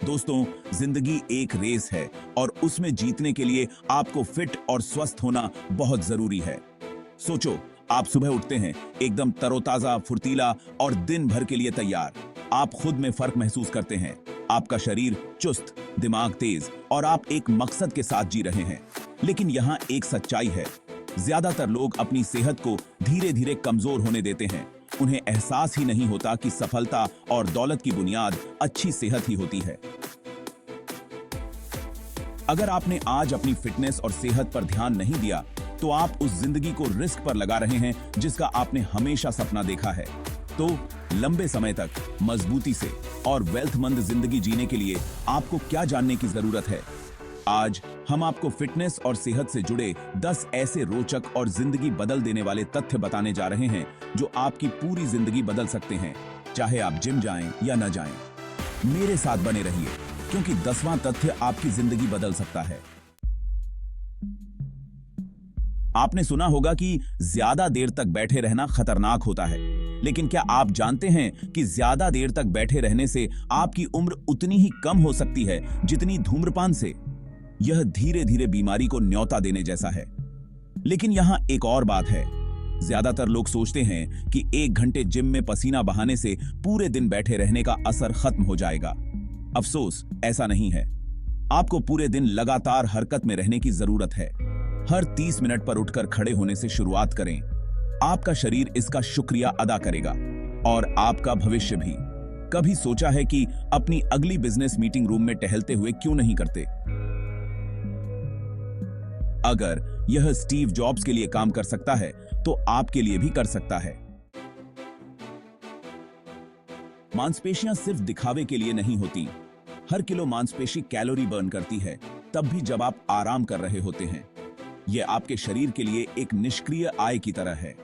दोस्तों, जिंदगी एक रेस है और उसमें जीतने के लिए आपको फिट और स्वस्थ होना बहुत जरूरी है। सोचो, आप सुबह उठते हैं एकदम तरोताजा, फुर्तीला और दिन भर के लिए तैयार। आप खुद में फर्क महसूस करते हैं। आपका शरीर चुस्त, दिमाग तेज और आप एक मकसद के साथ जी रहे हैं। लेकिन यहाँ एक सच्चाई है, ज्यादातर लोग अपनी सेहत को धीरे धीरे कमजोर होने देते हैं। उन्हें एहसास ही नहीं होता कि सफलता और दौलत की बुनियाद अच्छी सेहत ही होती है। अगर आपने आज अपनी फिटनेस और सेहत पर ध्यान नहीं दिया, तो आप उस जिंदगी को रिस्क पर लगा रहे हैं जिसका आपने हमेशा सपना देखा है। तो लंबे समय तक मजबूती से और वेल्थमंद जिंदगी जीने के लिए आपको क्या जानने की जरूरत है? आज हम आपको फिटनेस और सेहत से जुड़े 10 ऐसे रोचक और जिंदगी बदल देने वाले तथ्य बताने जा रहे हैं जो आपकी पूरी जिंदगी बदल सकते हैं, चाहे आप जिम जाएं या न जाएं। मेरे साथ बने रहिए, क्योंकि 10वां तथ्य आपकी जिंदगी बदल सकता है। आपने सुना होगा कि ज्यादा देर तक बैठे रहना खतरनाक होता है, लेकिन क्या आप जानते हैं कि ज्यादा देर तक बैठे रहने से आपकी उम्र उतनी ही कम हो सकती है जितनी धूम्रपान से? यह धीरे धीरे बीमारी को न्योता देने जैसा है। लेकिन यहां एक और बात है, ज्यादातर लोग सोचते हैं कि 1 घंटे जिम में पसीना बहाने से पूरे दिन बैठे रहने का असर खत्म हो जाएगा। अफसोस, ऐसा नहीं है। आपको पूरे दिन लगातार हरकत में रहने की जरूरत है। हर 30 मिनट पर उठकर खड़े होने से शुरुआत करें। आपका शरीर इसका शुक्रिया अदा करेगा और आपका भविष्य भी। कभी सोचा है कि अपनी अगली बिजनेस मीटिंग रूम में टहलते हुए क्यों नहीं करते? अगर यह स्टीव जॉब्स के लिए काम कर सकता है, तो आपके लिए भी कर सकता है। मांसपेशियां सिर्फ दिखावे के लिए नहीं होती। हर किलो मांसपेशी कैलोरी बर्न करती है, तब भी जब आप आराम कर रहे होते हैं। यह आपके शरीर के लिए एक निष्क्रिय आय की तरह है।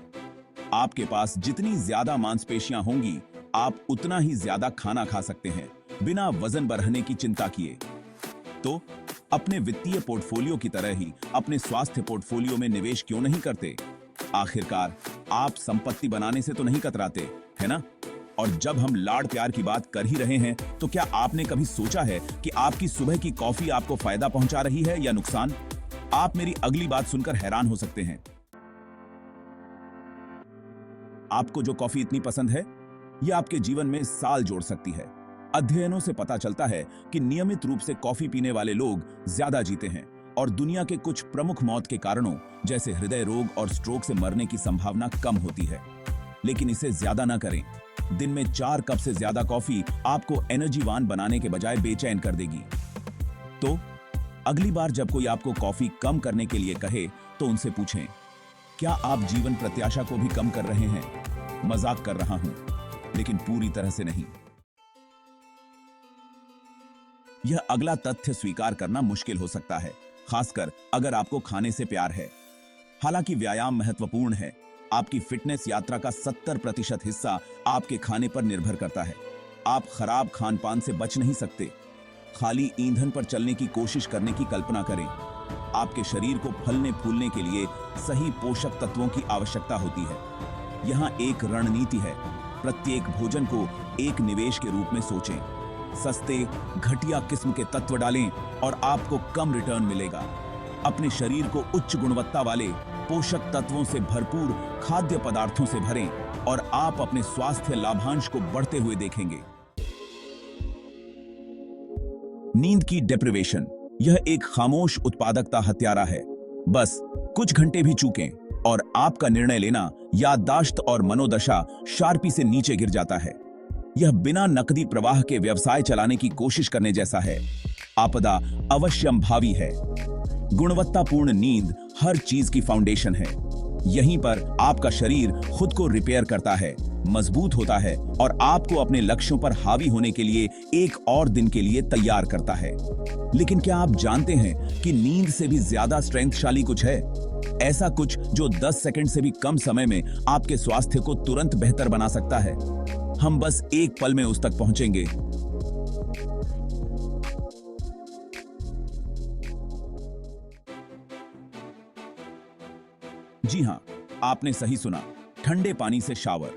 आपके पास जितनी ज्यादा मांसपेशियां होंगी, आप उतना ही ज्यादा खाना खा सकते हैं, बिना वजन बढ़ने की चिंता किए। तो अपने वित्तीय पोर्टफोलियो की तरह ही अपने स्वास्थ्य पोर्टफोलियो में निवेश क्यों नहीं करते? आखिरकार आप संपत्ति बनाने से तो नहीं कतराते, है ना? और जब हम लाड प्यार की बात कर ही रहे हैं, तो क्या आपने कभी सोचा है कि आपकी सुबह की कॉफी आपको फायदा पहुंचा रही है या नुकसान? आप मेरी अगली बात सुनकर हैरान हो सकते हैं। आपको जो कॉफी इतनी पसंद है, यह आपके जीवन में साल जोड़ सकती है। अध्ययनों से पता चलता है कि नियमित रूप से कॉफी पीने वाले लोग ज्यादा जीते हैं और दुनिया के कुछ प्रमुख मौत के कारणों जैसे हृदय रोग और स्ट्रोक से मरने की संभावना कम होती है। लेकिन इसे ज्यादा ना करें। दिन में 4 कप से ज्यादा कॉफी आपको एनर्जीवान बनाने के बजाय बेचैन कर देगी। तो अगली बार जब कोई आपको कॉफी कम करने के लिए कहे, तो उनसे पूछें, क्या आप जीवन प्रत्याशा को भी कम कर रहे हैं? मजाक कर रहा हूं, लेकिन पूरी तरह से नहीं। यह अगला तथ्य स्वीकार करना मुश्किल हो सकता है, खासकर अगर आपको खाने से प्यार है। हालांकि व्यायाम महत्वपूर्ण है, आपकी फिटनेस यात्रा का 70% हिस्सा आपके खाने पर निर्भर करता है। आप खराब खान पान से बच नहीं सकते। खाली ईंधन पर चलने की कोशिश करने की कल्पना करें। आपके शरीर को फलने फूलने के लिए सही पोषक तत्वों की आवश्यकता होती है। यहाँ एक रणनीति है, प्रत्येक भोजन को एक निवेश के रूप में सोचें। सस्ते, घटिया किस्म के तत्व डालें और आपको कम रिटर्न मिलेगा। अपने शरीर को उच्च गुणवत्ता वाले पोषक तत्वों से भरपूर खाद्य पदार्थों से भरें और आप अपने स्वास्थ्य लाभांश को बढ़ते हुए देखेंगे। नींद की डेप्रिवेशन, यह एक खामोश उत्पादकता हत्यारा है। बस कुछ घंटे भी चूकें और आपका निर्णय लेना, याददाश्त और मनोदशा शार्पी से नीचे गिर जाता है। यह बिना नकदी प्रवाह के व्यवसाय चलाने की कोशिश करने जैसा है। आपदा अवश्यंभावी है। गुणवत्तापूर्ण नींद हर चीज की फाउंडेशन है। यहीं पर आपका शरीर खुद को रिपेयर करता है, मजबूत होता है और आपको अपने लक्ष्यों पर हावी होने के लिए एक और दिन के लिए तैयार करता है। लेकिन क्या आप जानते हैं कि नींद से भी ज्यादा स्ट्रेंथशाली कुछ है? ऐसा कुछ जो 10 सेकंड से भी कम समय में आपके स्वास्थ्य को तुरंत बेहतर बना सकता है। हम बस एक पल में उस तक पहुंचेंगे। जी हां, आपने सही सुना, ठंडे पानी से शावर।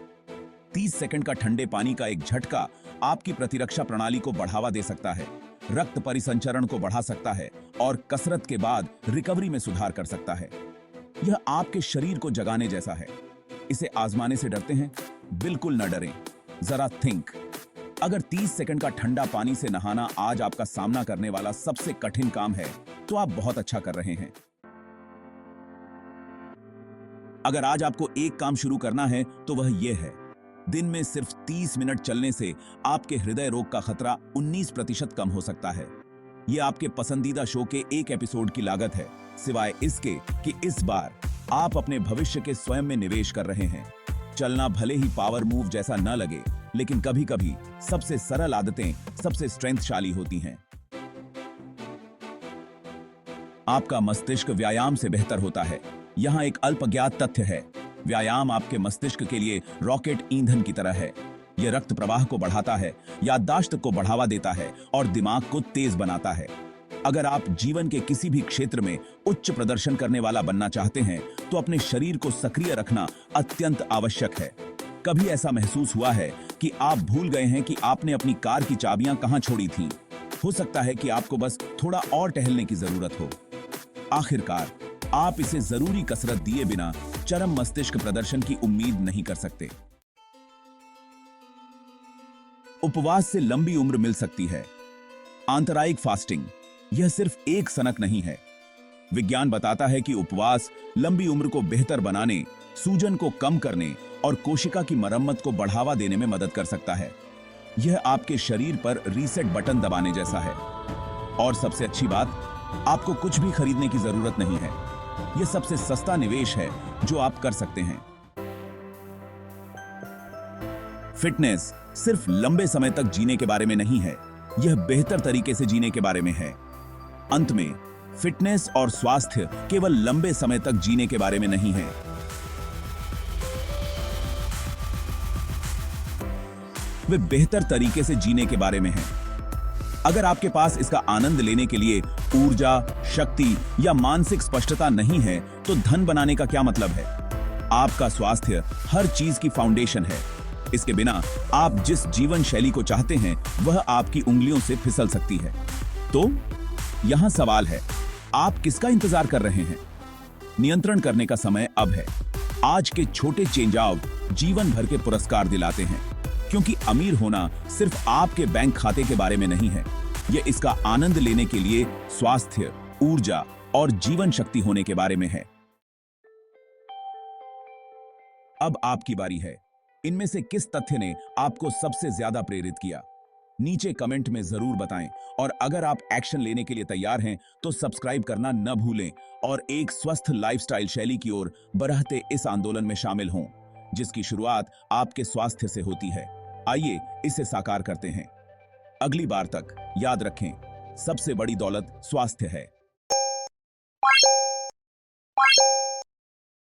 30 सेकंड का ठंडे पानी का एक झटका आपकी प्रतिरक्षा प्रणाली को बढ़ावा दे सकता है। रक्त परिसंचरण को बढ़ा सकता है और कसरत के बाद रिकवरी में सुधार कर सकता है। यह आपके शरीर को जगाने जैसा है। इसे आजमाने से डरते हैं? बिल्कुल न डरें। जरा थिंक, अगर 30 सेकंड का ठंडा पानी से नहाना आज आपका सामना करने वाला सबसे कठिन काम है, तो आप बहुत अच्छा कर रहे हैं। अगर आज आपको एक काम शुरू करना है तो वह यह है, दिन में सिर्फ 30 मिनट चलने से आपके हृदय रोग का खतरा 19% कम हो सकता है। यह आपके पसंदीदा शो के एक एपिसोड की लागत है, सिवाय इसके कि इस बार आप अपने भविष्य के स्वयं में निवेश कर रहे हैं। चलना भले ही पावर मूव जैसा न लगे, लेकिन कभी-कभी सबसे सरल आदतें सबसे स्ट्रेंथशाली होती हैं। आपका मस्तिष्क व्यायाम से बेहतर होता है। यहाँ एक अल्पज्ञात तथ्य है, व्यायाम आपके मस्तिष्क के लिए रॉकेट ईंधन की तरह है। यह रक्त प्रवाह को बढ़ाता है, याददाश्त को बढ़ावा देता है और दिमाग को तेज बनाता है। अगर आप जीवन के किसी भी क्षेत्र में उच्च प्रदर्शन करने वाला बनना चाहते हैं, तो अपने शरीर को सक्रिय रखना अत्यंत आवश्यक है। कभी ऐसा महसूस हुआ है कि आप भूल गए हैं कि आपने अपनी कार की चाबियां कहां छोड़ी थीं? हो सकता है कि आपको बस थोड़ा और टहलने की जरूरत हो। आखिरकार, आप इसे जरूरी कसरत दिए बिना चरम मस्तिष्क प्रदर्शन की उम्मीद नहीं कर सकते। उपवास से लंबी उम्र मिल सकती है। आंतरायिक फास्टिंग, यह सिर्फ एक सनक नहीं है। विज्ञान बताता है कि उपवास लंबी उम्र को बेहतर बनाने, सूजन को कम करने और कोशिका की मरम्मत को बढ़ावा देने में मदद कर सकता है। यह आपके शरीर पर रीसेट बटन दबाने जैसा है। और सबसे अच्छी बात, आपको कुछ भी खरीदने की जरूरत नहीं है। यह सबसे सस्ता निवेश है जो आप कर सकते हैं। फिटनेस सिर्फ लंबे समय तक जीने के बारे में नहीं है, यह बेहतर तरीके से जीने के बारे में है। अंत में, फिटनेस और स्वास्थ्य केवल लंबे समय तक जीने के बारे में नहीं है। वे बेहतर तरीके से जीने के बारे में हैं। अगर आपके पास इसका आनंद लेने के लिए ऊर्जा, शक्ति या मानसिक स्पष्टता नहीं है, तो धन बनाने का क्या मतलब है? आपका स्वास्थ्य हर चीज की फाउंडेशन है। इसके बिना आप जिस जीवन शैली को चाहते हैं, वह आपकी उंगलियों से फिसल सकती है। तो यहां सवाल है, आप किसका इंतजार कर रहे हैं? नियंत्रण करने का समय अब है। आज के छोटे चेंज आउट जीवन भर के पुरस्कार दिलाते हैं, क्योंकि अमीर होना सिर्फ आपके बैंक खाते के बारे में नहीं है। यह इसका आनंद लेने के लिए स्वास्थ्य, ऊर्जा और जीवन शक्ति होने के बारे में है। अब आपकी बारी है। इनमें से किस तथ्य ने आपको सबसे ज्यादा प्रेरित किया? नीचे कमेंट में जरूर बताएं। और अगर आप एक्शन लेने के लिए तैयार हैं, तो सब्सक्राइब करना न भूलें और एक स्वस्थ लाइफस्टाइल शैली की ओर बढ़ते इस आंदोलन में शामिल हों, जिसकी शुरुआत आपके स्वास्थ्य से होती है। आइए इसे साकार करते हैं। अगली बार तक याद रखें, सबसे बड़ी दौलत स्वास्थ्य है।